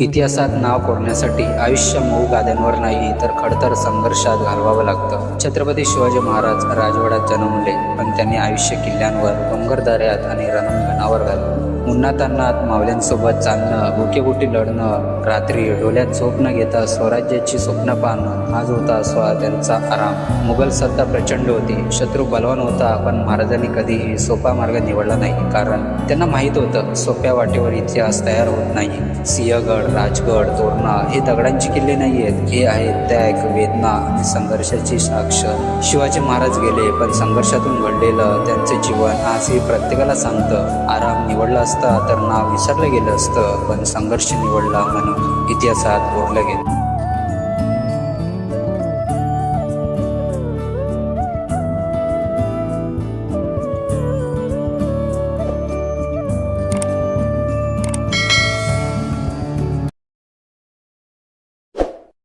इतिहासात नाव कोरण्यासाठी आयुष्य मऊ गाद्यांवर नाही तर खडतर संघर्षात घालवावं लागतं. छत्रपती शिवाजी महाराज राजवाड्यात जन्मले, पण त्यांनी आयुष्य किल्ल्यांवर, डोंगरदऱ्यात आणि रणांगणावर घालवलं. उन्हातान्हात मावल्यांसोबत चालणं, भुकेबुटी लढणं, रात्री डोल्यात झोप न घेता स्वराज्याची स्वप्न पाहणं, हाच होता त्यांचा आराम. मुघल सत्ता प्रचंड होती, शत्रू बलवान होता, पण महाराजांनी कधीही सोपा मार्ग निवडला नाही. कारण त्यांना माहीत होतं, सोप्या वाटेवर इतिहास तयार होत नाही. सिंहगड, राजगड, तोरणा हे दगडांची किल्ले नाही आहेत, हे आहेत त्याग, वेदना आणि संघर्षाची साक्ष. शिवाजी महाराज गेले, पण संघर्षातून घडलेलं त्यांचे जीवन आजही प्रत्येकाला सांगतं, आराम निवडला असता तर नाव विसरलं गेलं असतं, पण संघर्ष निवडला म्हणून इतिहासात कोरलं गेलं.